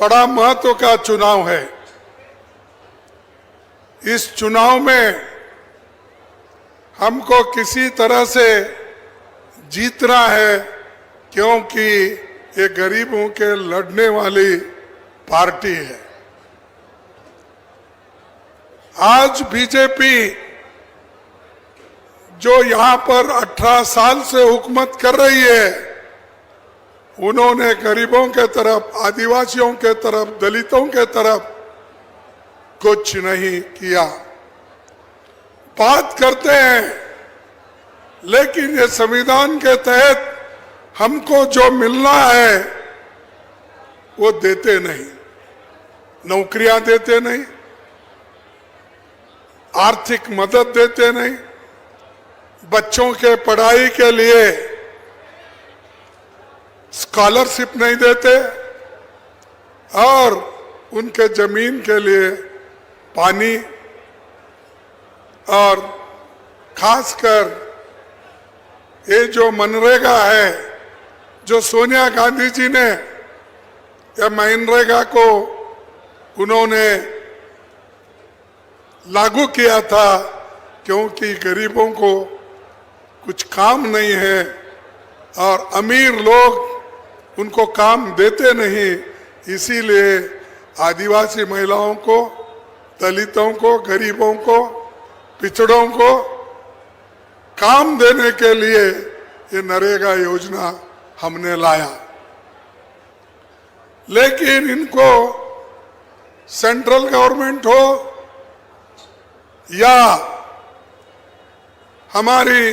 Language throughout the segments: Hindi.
बड़ा महत्व का चुनाव है। इस चुनाव में हमको किसी तरह से जीतना है, क्योंकि ये गरीबों के लड़ने वाली पार्टी है। आज बीजेपी जो यहां पर 18 साल से हुकूमत कर रही है, उन्होंने गरीबों के तरफ, आदिवासियों के तरफ, दलितों के तरफ कुछ नहीं किया। बात करते हैं, लेकिन ये संविधान के तहत हमको जो मिलना है वो देते नहीं। नौकरियां देते नहीं, आर्थिक मदद देते नहीं, बच्चों के पढ़ाई के लिए स्कॉलरशिप नहीं देते, और उनके जमीन के लिए पानी, और खासकर ये जो मनरेगा है, जो सोनिया गांधी जी ने या मनरेगा को उन्होंने लागू किया था, क्योंकि गरीबों को कुछ काम नहीं है और अमीर लोग उनको काम देते नहीं, इसीलिए आदिवासी महिलाओं को, दलितों को, गरीबों को, पिछड़ों को काम देने के लिए ये नरेगा योजना हमने लाया। लेकिन इनको सेंट्रल गवर्नमेंट हो या हमारी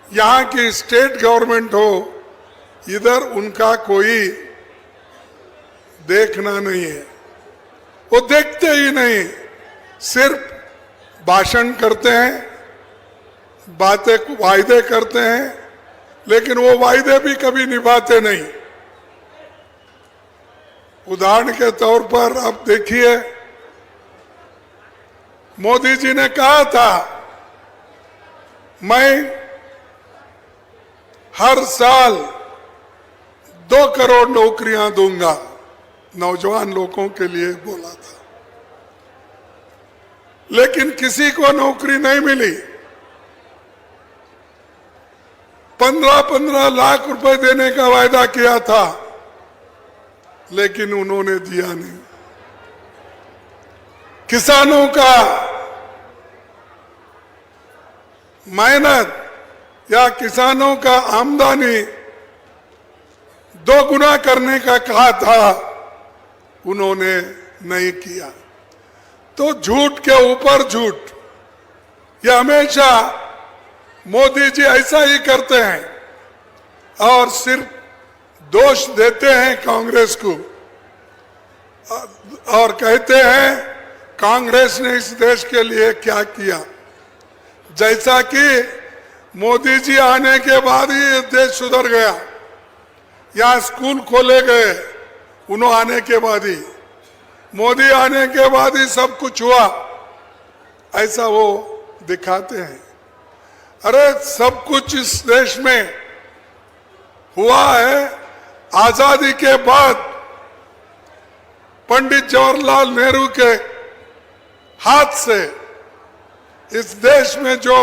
यहाँ की स्टेट गवर्नमेंट हो, इधर उनका कोई देखना नहीं है। वो देखते ही नहीं, सिर्फ भाषण करते हैं, बातें वायदे करते हैं, लेकिन वो वायदे भी कभी निभाते नहीं। उदाहरण के तौर पर आप देखिए, मोदी जी ने कहा था, मैं हर साल 2 करोड़ नौकरियां दूंगा, नौजवान लोगों के लिए बोला था। लेकिन किसी को नौकरी नहीं मिली। 15-15 लाख रुपए देने का वायदा किया था, लेकिन उन्होंने दिया नहीं। किसानों का मेहनत या किसानों का आमदनी 2 गुना करने का कहा था, उन्होंने नहीं किया। तो झूठ के ऊपर झूठ, ये हमेशा मोदी जी ऐसा ही करते हैं और सिर्फ दोष देते हैं कांग्रेस को और कहते हैं कांग्रेस ने इस देश के लिए क्या किया। जैसा कि मोदी जी आने के बाद ही देश सुधर गया, यहाँ स्कूल खोले गए, उन्होंने आने के बाद ही, मोदी आने के बाद ही सब कुछ हुआ, ऐसा वो दिखाते हैं। अरे सब कुछ इस देश में हुआ है आजादी के बाद। पंडित जवाहरलाल नेहरू के हाथ से इस देश में जो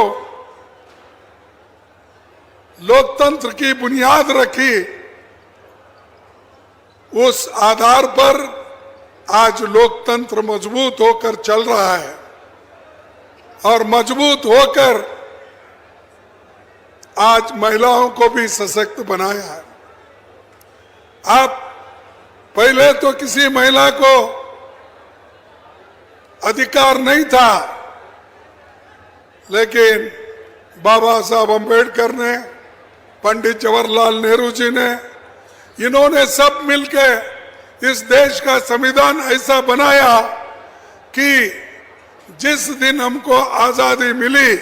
लोकतंत्र की बुनियाद रखी, उस आधार पर आज लोकतंत्र मजबूत होकर चल रहा है और मजबूत होकर आज महिलाओं को भी सशक्त बनाया है। आप पहले तो किसी महिला को अधिकार नहीं था, लेकिन बाबा साहब अम्बेडकर ने, पंडित जवाहरलाल नेहरू जी ने, इन्होंने सब मिलकर इस देश का संविधान ऐसा बनाया कि जिस दिन हमको आजादी मिली,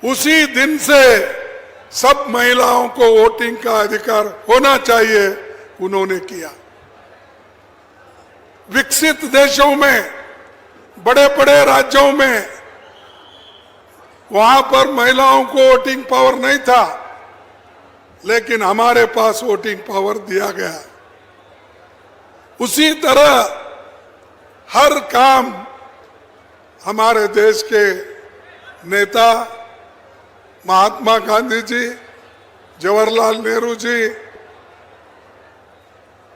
उसी दिन से सब महिलाओं को वोटिंग का अधिकार होना चाहिए, उन्होंने किया। विकसित देशों में, बड़े बड़े राज्यों में, वहां पर महिलाओं को वोटिंग पावर नहीं था, लेकिन हमारे पास वोटिंग पावर दिया गया। उसी तरह हर काम हमारे देश के नेता महात्मा गांधी जी, जवाहरलाल नेहरू जी,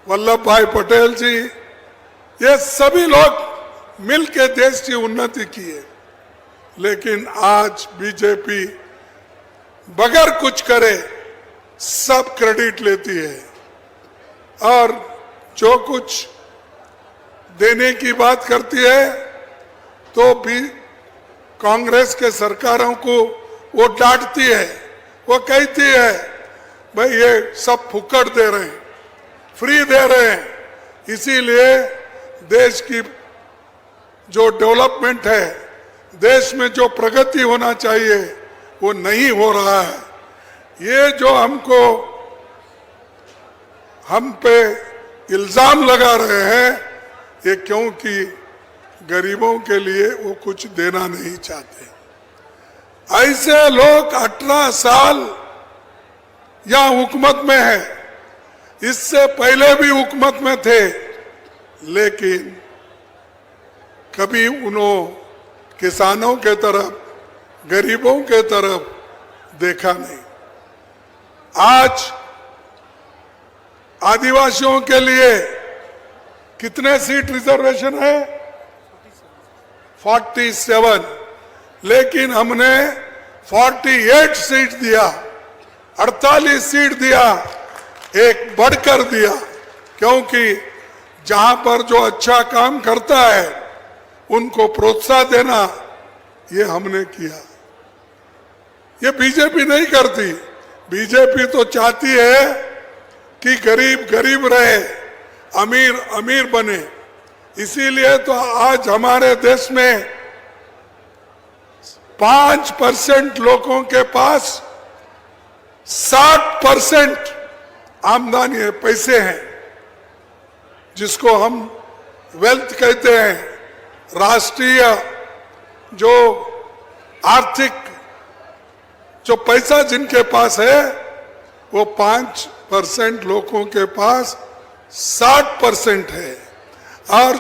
वल्लभ भाई पटेल जी, ये सभी लोग मिलकर देश की उन्नति की है। लेकिन आज बीजेपी बगैर कुछ करे सब क्रेडिट लेती है और जो कुछ देने की बात करती है तो भी कांग्रेस के सरकारों को वो डांटती है, वो कहती है भाई ये सब फुकट दे रहे हैं, फ्री दे रहे हैं, इसीलिए देश की जो डेवलपमेंट है, देश में जो प्रगति होना चाहिए वो नहीं हो रहा है। ये जो हम पे इल्जाम लगा रहे हैं, ये क्योंकि गरीबों के लिए वो कुछ देना नहीं चाहते। ऐसे लोग 18 साल यहाँ हुकूमत में है, इससे पहले भी हुकूमत में थे, लेकिन कभी उन्होंने किसानों के तरफ, गरीबों के तरफ देखा नहीं। आज आदिवासियों के लिए कितने सीट रिजर्वेशन है? 47, लेकिन हमने 48 सीट दिया, 48 सीट दिया, एक बढ़कर दिया, क्योंकि जहां पर जो अच्छा काम करता है उनको प्रोत्साहन देना ये हमने किया। ये बीजेपी नहीं करती। बीजेपी तो चाहती है कि गरीब गरीब रहे, अमीर अमीर बने। इसीलिए तो आज हमारे देश में 5% लोगों के पास 60% आमदनी है, पैसे हैं, जिसको हम वेल्थ कहते हैं। राष्ट्रीय जो आर्थिक जो पैसा जिनके पास है वो 5% लोगों के पास 60% है। और